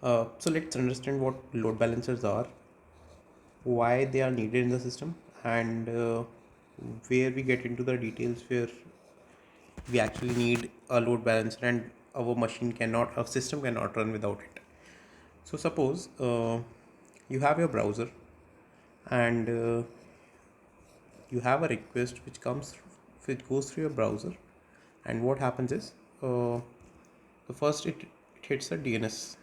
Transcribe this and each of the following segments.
So let's understand what load balancers are, why they are needed in the system, and where we get into the details where we actually need a load balancer and our system cannot run without it. So suppose you have your browser and you have a request which goes through your browser, and what happens is the first it hits the DNS.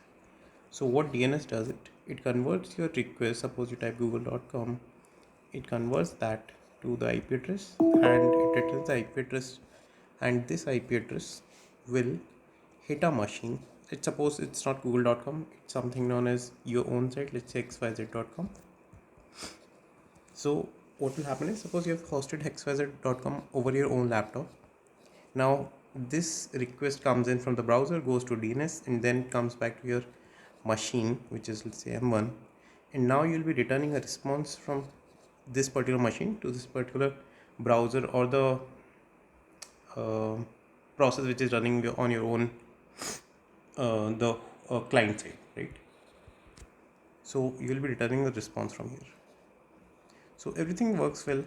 So what DNS does, it converts your request. Suppose you type google.com, it converts that to the IP address and it returns the IP address, and this IP address will hit a machine. Let's suppose it's not google.com, it's something known as your own site, let's say xyz.com. So what will happen is, suppose you have hosted xyz.com over your own laptop. Now this request comes in from the browser, goes to DNS, and then comes back to your machine, which is, let's say, M1, and now you'll be returning a response from this particular machine to this particular browser or the uh, process which is running on your own the client side, right? So you will be returning the response from here. So everything works well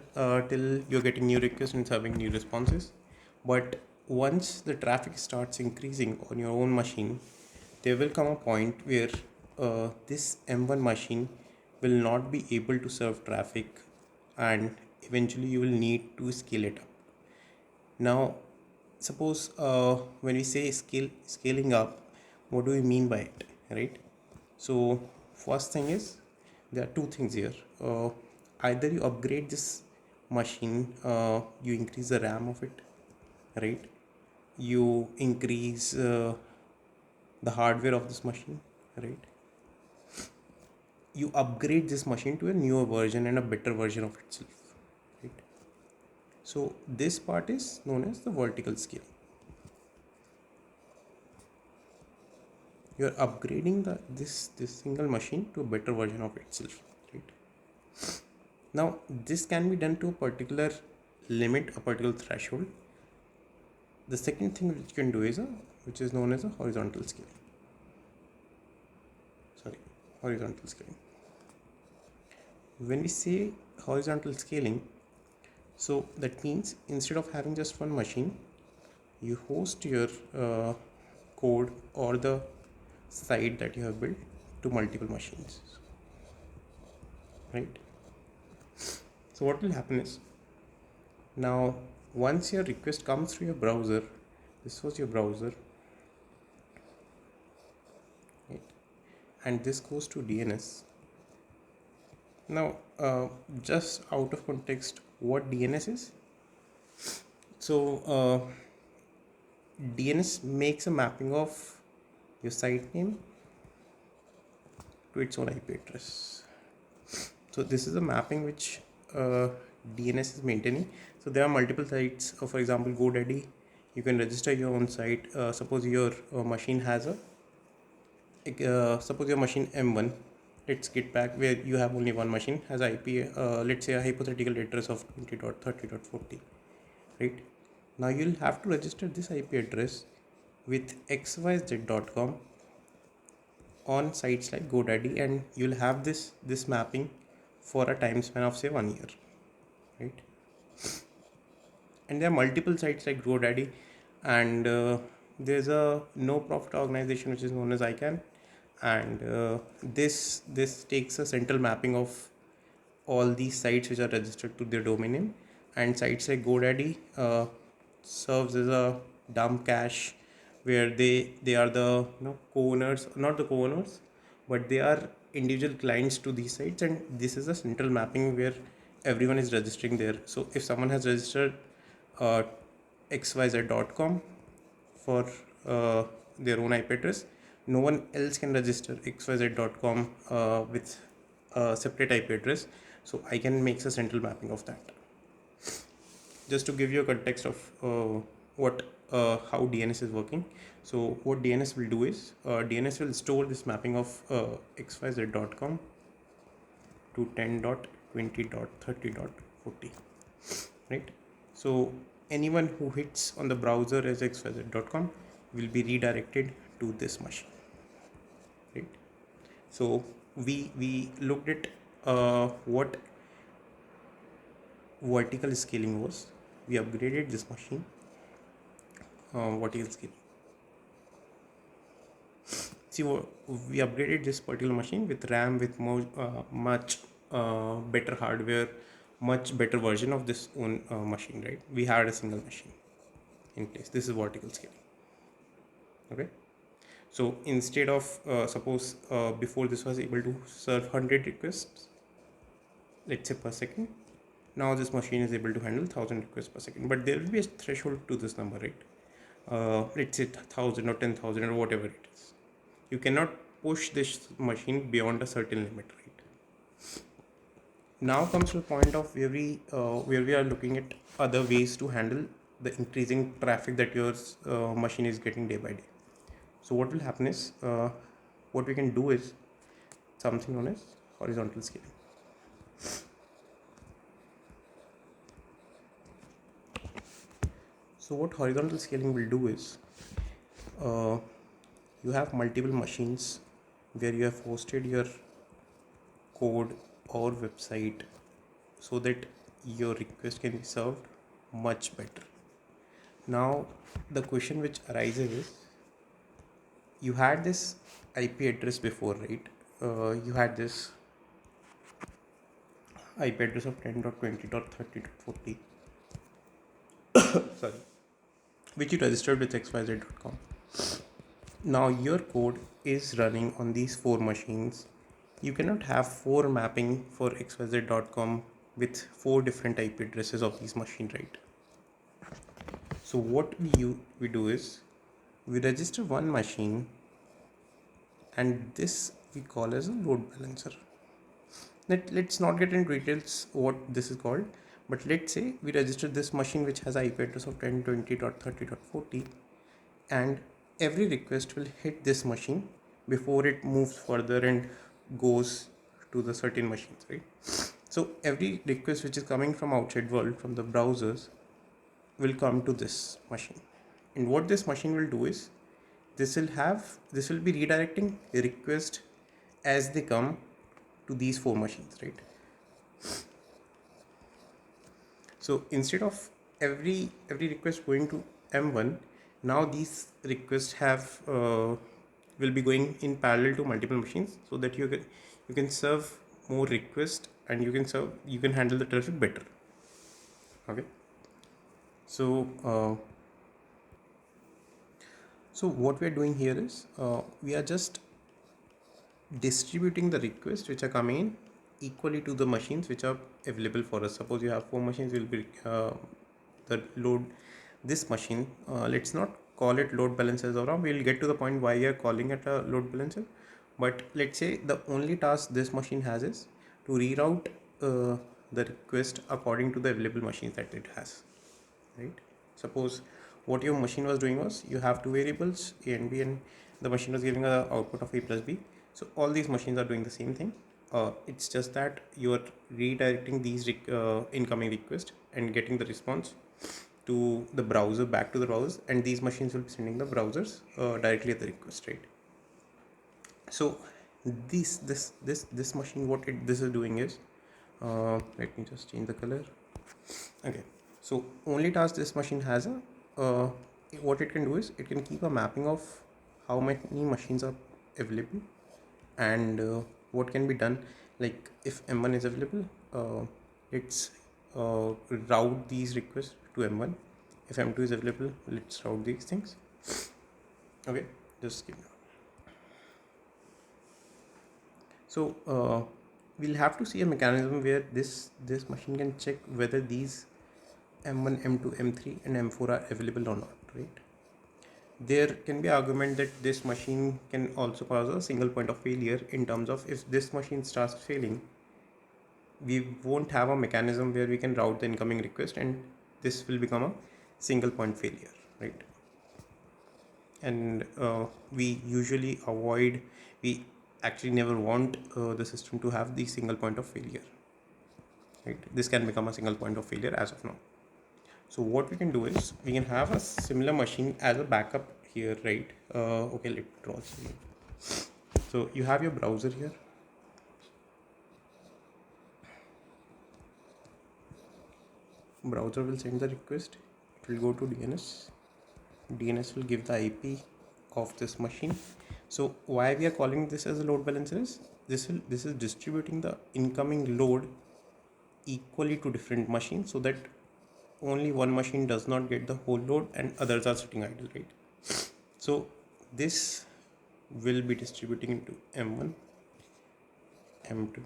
till you're getting new requests and serving new responses. But once the traffic starts increasing on your own machine, there will come a point where this M1 machine will not be able to serve traffic, and eventually you will need to scale it up. Now, suppose when we say scaling up, what do we mean by it, right? So first thing is, there are two things here. Either you upgrade this machine, you increase the RAM of it, right? You increase the hardware of this machine, right? You upgrade this machine to a newer version and a better version of itself, right? So this part is known as the vertical scale. You're upgrading this single machine to a better version of itself, right? Now this can be done to a particular limit, a particular threshold. The second thing which you can do is which is known as a horizontal scaling. Horizontal scaling. When we say horizontal scaling, so that means instead of having just one machine, you host your code or the site that you have built to multiple machines, right? So what will happen is, now once your request comes through your browser, this was your browser, right? And this goes to DNS. Now just out of context, what DNS is. So DNS makes a mapping of your site name to its own IP address. So this is a mapping which DNS is maintaining. So there are multiple sites. For example, GoDaddy, you can register your own site. Suppose your machine has suppose your machine M1. Let's get back where you have only one machine has IP. Let's say a hypothetical address of 20.30.40. Right now, you'll have to register this IP address with xyz.com on sites like GoDaddy, and you'll have this mapping for a time span of say 1 year, right? And there are multiple sites like GoDaddy, and there's a no profit organization which is known as ICANN, and this takes a central mapping of all these sites which are registered to their domain name. And sites like GoDaddy serves as a dump cache where they are the co-owners, not the co-owners, but they are individual clients to these sites, and this is a central mapping where everyone is registering there. So if someone has registered uh, xyz.com for their own IP address, no one else can register xyz.com with a separate IP address. So I can make a central mapping of that. Just to give you a context of what how DNS is working. So what DNS will do is DNS will store this mapping of xyz.com to 10.20.30.40, right? So anyone who hits on the browser as xyz.com will be redirected to this machine, right? So we looked at what vertical scaling was. We upgraded this machine vertical scaling. See, we upgraded this particular machine with RAM, with more much better hardware, much better version of this own machine, right? We had a single machine in place. This is vertical scaling. Okay, so instead of suppose before this was able to serve 100 requests, let's say per second, now this machine is able to handle 1000 requests per second, but there will be a threshold to this number, right? Let's say 1000 or 10,000 or whatever it is. You cannot push this machine beyond a certain limit, right? Now comes to the point of where we are looking at other ways to handle the increasing traffic that your machine is getting day by day. So what will happen is what we can do is something known as horizontal scaling. So what horizontal scaling will do is you have multiple machines where you have hosted your code or website so that your request can be served much better. Now the question which arises is, you had this IP address before, right? You had this IP address of 10.20.30.40 sorry, which you registered with xyz.com. Now your code is running on these 4 machines. You cannot have 4 mapping for xyz.com with 4 different IP addresses of these machines, right? So what we do is we register one machine, and this we call as a load balancer. Let's not get into details what this is called, but let's say we register this machine which has IP address of 10.20.30.40, and every request will hit this machine before it moves further and goes to the certain machines, right? So every request which is coming from outside world, from the browsers, will come to this machine, and what this machine will do is this will be redirecting the request as they come to these 4 machines, right? So instead of every request going to M1, now these requests have will be going in parallel to multiple machines, so that you can serve more requests, and you can handle the traffic better. Okay, so so what we are doing here is we are just distributing the requests which are coming in equally to the machines which are available for us. Suppose you have 4 machines, will be the load this machine. Let's not call it load balancers, or we'll get to the point why we are calling it a load balancer. But let's say the only task this machine has is to reroute the request according to the available machines that it has, right? Suppose what your machine was doing was, you have 2 variables a and b, and the machine was giving a output of a plus b. So all these machines are doing the same thing. It's just that you are redirecting these incoming requests and getting the response to the browser, back to the browser, and these machines will be sending the browsers directly at the request, right? So this machine, this is doing is, let me just change the color. Okay, so only task this machine has what it can do is, it can keep a mapping of how many machines are available, and what can be done, like if M1 is available, let's route these requests to M1. If M2 is available, let's route these things. Okay, just give me. So we'll have to see a mechanism where this machine can check whether these M1, M2, M3 and M4 are available or not, right? There can be argument that this machine can also cause a single point of failure, in terms of if this machine starts failing, we won't have a mechanism where we can route the incoming request, and this will become a single point failure, right? And we actually never want the system to have the single point of failure, right? This can become a single point of failure as of now. So what we can do is, we can have a similar machine as a backup here, right? Okay, let's draw this. So you have your browser here. Browser will send the request. It will go to DNS. DNS will give the IP of this machine. So why we are calling this as a load balancer is this is distributing the incoming load equally to different machines, so that only one machine does not get the whole load and others are sitting idle, right? So this will be distributing into M1, M2,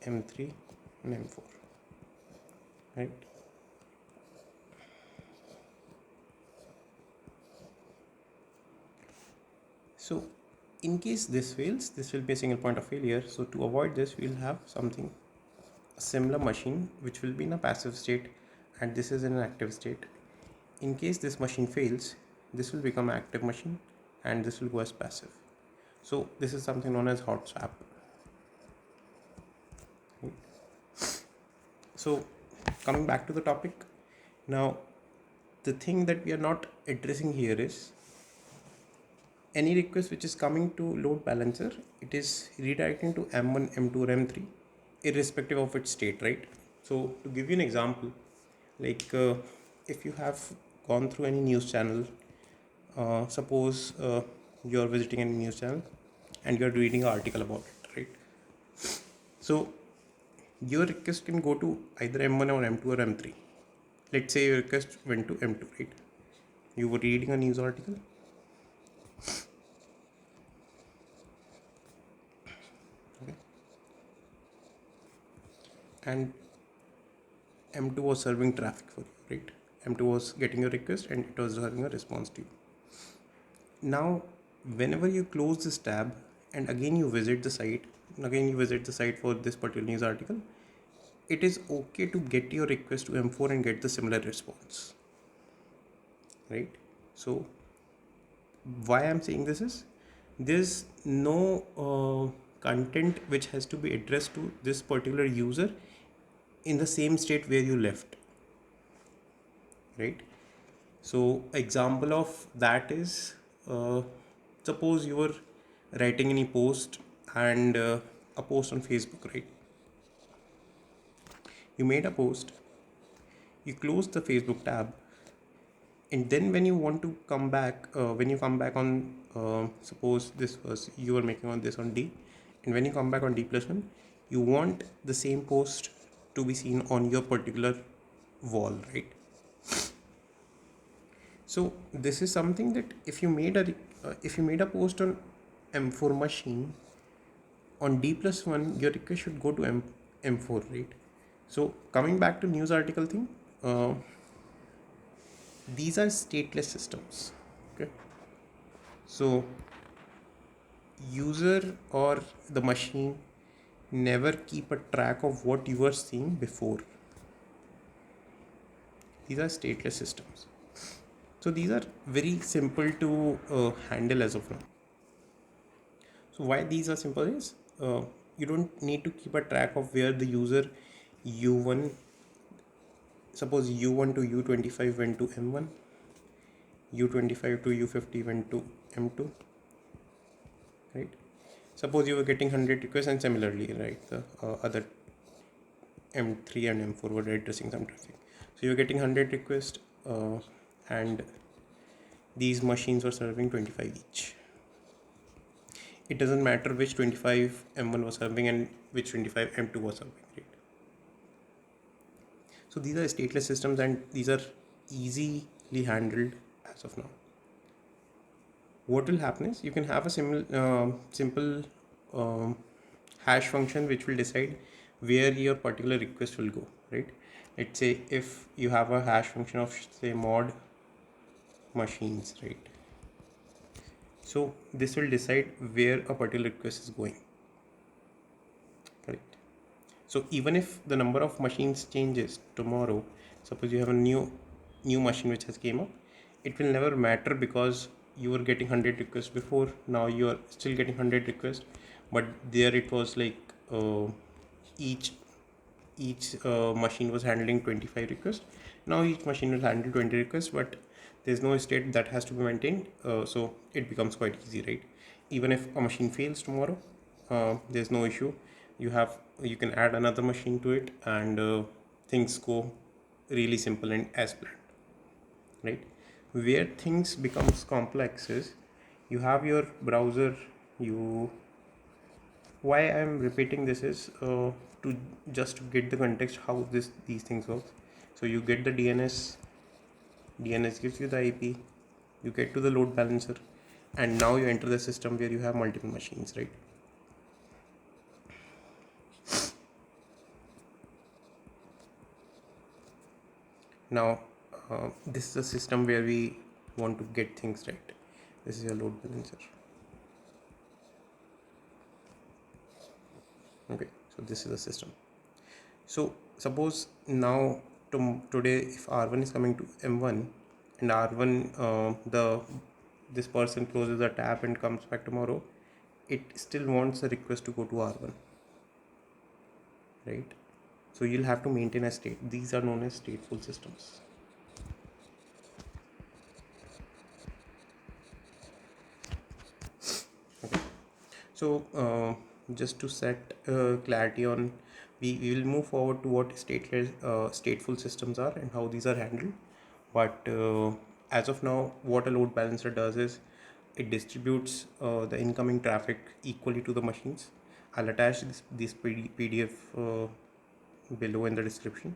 M3 and M4, right? So in case this fails, this will be a single point of failure. So to avoid this, we'll have something, a similar machine which will be in a passive state and this is in an active state. In case this machine fails, this will become an active machine and this will go as passive. So this is something known as hot swap. So coming back to the topic, now the thing that we are not addressing here is any request which is coming to load balancer, it is redirecting to M1, M2 or M3 irrespective of its state, right? So to give you an example, like if you have gone through any news channel, suppose you're visiting any news channel and you're reading an article about it, right? So your request can go to either M1 or M2 or M3. Let's say your request went to M2, right? You were reading a news article. Okay. And M2 was serving traffic for you, right? M2 was getting your request and it was having a response to you. Now, whenever you close this tab and again you visit the site, for this particular news article, it is okay to get your request to M4 and get the similar response, right? So why I'm saying this is there's no content which has to be addressed to this particular user in the same state where you left, right? So example of that is suppose you were writing any post and a post on Facebook, right? You made a post, you close the Facebook tab, and then when you want to come back, when you come back on suppose this was you were making on this on D, and when you come back on D+1, you want the same post to be seen on your particular wall, right? So this is something that if you made a post on M4 machine, on D+1 your request should go to M4, right? So coming back to news article thing, these are stateless systems, okay? So user or the machine never keep a track of what you were seeing before. These are stateless systems. So these are very simple to handle as of now. So why these are simple is you don't need to keep a track of where the user U1, suppose U1 to U25 went to M1, U25 to U50 went to M2, right? Suppose you were getting 100 requests and similarly, right, the other M3 and M4 were addressing some traffic. So you're getting 100 requests and these machines were serving 25 each. It doesn't matter which 25 M1 was serving and which 25 M2 was serving, right? So these are stateless systems and these are easily handled as of now. What will happen is you can have a simple hash function which will decide where your particular request will go, right? Let's say if you have a hash function of say mod machines, right? So this will decide where a particular request is going, correct? So even if the number of machines changes tomorrow, suppose you have a new machine which has came up, it will never matter because you were getting 100 requests before, now you are still getting 100 requests, but there it was like each machine was handling 25 requests. Now each machine will handle 20 requests, but there's no state that has to be maintained, so it becomes quite easy, right? even if a machine fails tomorrow, there's no issue. You can add another machine to it, and things go really simple and as planned, right? Where things becomes complex is you have your browser. You Why I'm repeating this is to just to get the context how these things work. So you get the DNS gives you the IP, you get to the load balancer, and now you enter the system where you have multiple machines, right? Now this is a system where we want to get things right. This is your load balancer. Okay, so this is the system. So suppose now today if R1 is coming to M1, and R1 this person closes the tab and comes back tomorrow, it still wants a request to go to R1, right? So you'll have to maintain a state. These are known as stateful systems. Okay. So just to set clarity on, we will move forward to what stateful systems are and how these are handled. But as of now, what a load balancer does is it distributes the incoming traffic equally to the machines. I'll attach this PDF below in the description.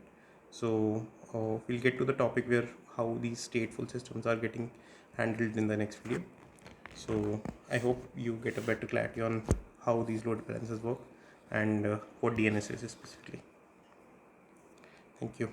So we'll get to the topic where how these stateful systems are getting handled in the next video. So I hope you get a better clarity on how these load balancers work and what DNS is specifically. Thank you.